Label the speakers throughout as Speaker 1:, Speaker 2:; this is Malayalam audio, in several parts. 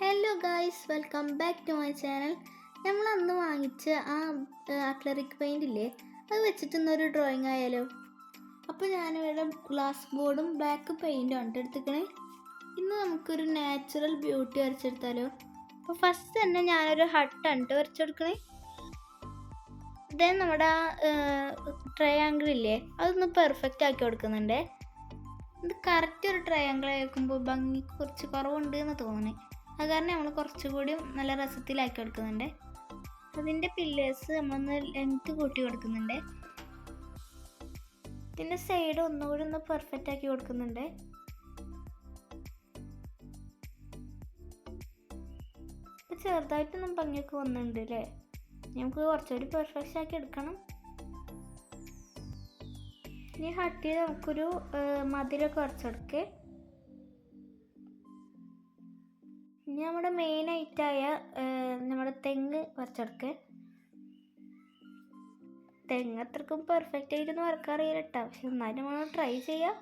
Speaker 1: Hello guys, welcome back to my channel. നമ്മൾ അന്ന് വാങ്ങിച്ച ആ അക്ലറിക് പെയിൻ്റ് ഇല്ലേ, അത് വെച്ചിട്ടുന്നൊരു ഡ്രോയിങ് ആയാലോ. അപ്പോൾ ഞാനിവിടെ ഗ്ലാസ് ബോർഡും ബ്ലാക്ക് പെയിൻറ്റും ആണ് എടുത്തിക്കണേ. ഇന്ന് നമുക്കൊരു നാച്ചുറൽ ബ്യൂട്ടി വരച്ചെടുത്താലോ. അപ്പോൾ ഫസ്റ്റ് തന്നെ ഞാനൊരു ഹട്ടാണ് വരച്ചെടുക്കണേ. ദെൻ നമ്മുടെ ട്രയാങ്കിൾ ഇല്ലേ, അതൊന്ന് പെർഫെക്റ്റ് ആക്കി കൊടുക്കുന്നുണ്ട്. ഇത് കറക്റ്റ് ഒരു ട്രയാങ്കിൾ ആക്കുമ്പോൾ ഭംഗി കുറച്ച് കുറവുണ്ട് എന്ന് തോന്നുന്നത്. അത് കാരണം നമ്മൾ കുറച്ചുകൂടി നല്ല രസത്തിലാക്കി കൊടുക്കുന്നുണ്ട്. അതിൻ്റെ പില്ലേഴ്സ് നമ്മളൊന്ന് ലെങ്ത് കൂട്ടി കൊടുക്കുന്നുണ്ട്. ഇതിൻ്റെ സൈഡ് ഒന്നുകൂടി ഒന്ന് പെർഫെക്റ്റ് ആക്കി കൊടുക്കുന്നുണ്ട്. ഇപ്പം ചെറുതായിട്ടൊന്നും ഭംഗിയൊക്കെ വന്നിട്ടുണ്ട് അല്ലേ. നമുക്ക് കുറച്ചുകൂടി പെർഫെക്റ്റ് ആക്കി എടുക്കണം. ഇനി ഹട്ടിൽ നമുക്കൊരു മതിലൊക്കെ വരച്ചെടുക്കേ. ഇനി നമ്മുടെ മെയിൻ ഐറ്റായ നമ്മുടെ തെങ്ങ് വരച്ചെടുക്കേ. തെങ്ങ് അത്രക്കും പെർഫെക്റ്റ് ആയിട്ടൊന്നും വരക്കാറിയില്ല കേട്ടോ, പക്ഷെ എന്നാലും നമ്മൾ ട്രൈ ചെയ്യാം.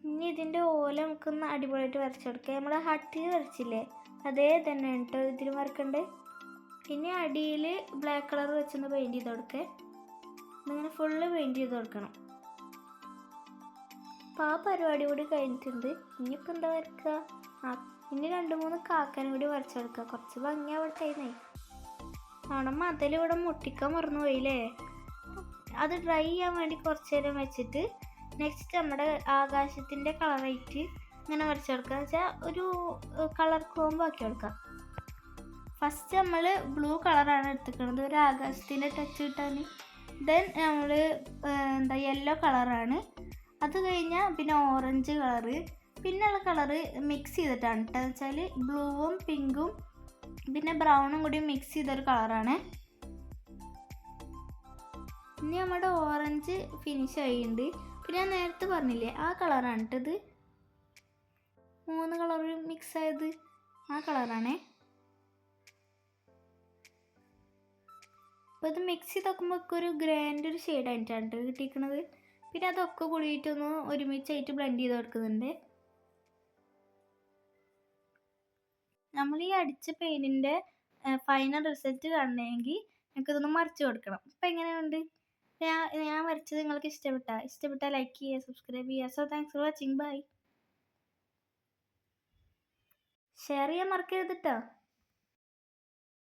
Speaker 1: ഇനി ഇതിൻ്റെ ഓല നമുക്കൊന്ന് അടിപൊളിയായിട്ട് വരച്ചെടുക്കാം. നമ്മുടെ ഹട്ടിൽ വരച്ചില്ലേ, അതേ തന്നെ കേട്ടോ ഇതിൽ വരക്കണ്ടേ. ഇനി അടിയിൽ ബ്ലാക്ക് കളർ വെച്ചൊന്ന് പെയിൻറ്റ് ചെയ്ത് കൊടുക്കേ. ഇങ്ങനെ ഫുള്ള് പെയിൻറ്റ് ചെയ്ത് കൊടുക്കണം. അപ്പോൾ ആ പരിപാടി കൂടി കഴിഞ്ഞിട്ടുണ്ട്. ഇനിയിപ്പോൾ എന്താ വരക്കുക? ഇനി 2-3 കാക്കനും കൂടി വരച്ചെടുക്കുക. കുറച്ച് ഭംഗിയാവട്ടേന്നേ. അവിടെ മതിലിവിടെ മുട്ടിക്കാൻ മറന്നു പോയില്ലേ. അത് ഡ്രൈ ചെയ്യാൻ വേണ്ടി കുറച്ച് നേരം വെച്ചിട്ട് നെക്സ്റ്റ് നമ്മുടെ ആകാശത്തിൻ്റെ കളറായിട്ട് ഇങ്ങനെ വരച്ചെടുക്കുക. വെച്ചാൽ ഒരു കളർ കോംബോ ആക്കി കൊടുക്കാം. ഫസ്റ്റ് നമ്മൾ ബ്ലൂ കളറാണ് എടുത്തിരിക്കുന്നത്, ഒരു ആകാശത്തിൻ്റെ ടച്ച് കിട്ടാൻ. ദെൻ നമ്മൾ യെല്ലോ കളറാണ്. അത് കഴിഞ്ഞാൽ പിന്നെ ഓറഞ്ച് കളറ്, പിന്നെയുള്ള കളറ് മിക്സ് ചെയ്തിട്ടാണ് കേട്ടോ. എന്ന് വെച്ചാൽ ബ്ലൂവും പിങ്കും പിന്നെ ബ്രൗണും കൂടി മിക്സ് ചെയ്തൊരു കളറാണ്. ഇനി നമ്മുടെ ഓറഞ്ച് ഫിനിഷ് ആയിട്ടുണ്ട്. പിന്നെ ഞാൻ നേരത്തെ പറഞ്ഞില്ലേ ആ കളറാണ് കേട്ടത്, 3 കളർ മിക്സ് ആയത് ആ കളറാണേ. അപ്പോൾ ഇത് മിക്സ് ചെയ്ത് നോക്കുമ്പോൾ ഒരു ഗ്രാൻഡ് ഒരു ഷെയ്ഡായിട്ടാണ് കിട്ടിയിരിക്കുന്നത്. പിന്നെ അതൊക്കെ കൂടിയിട്ടൊന്ന് ഒരുമിച്ചായിട്ട് ബ്ലെൻഡ് ചെയ്ത് കൊടുക്കുന്നുണ്ട്. നമ്മൾ ഈ അടിച്ച പെയിൻറ്റിൻ്റെ ഫൈനൽ റിസൾട്ട് കാണണമെങ്കിൽ നമുക്കിതൊന്ന് മറിച്ച് കൊടുക്കണം. അപ്പോൾ എങ്ങനെയുണ്ട്? ഞാൻ വരച്ചത് നിങ്ങൾക്ക് ഇഷ്ടപ്പെട്ടാൽ ലൈക്ക് ചെയ്യുക, സബ്സ്ക്രൈബ് ചെയ്യുക. So thanks for watching. Bye. Share ചെയ്യാൻ മറക്കരുത് കേട്ടോ.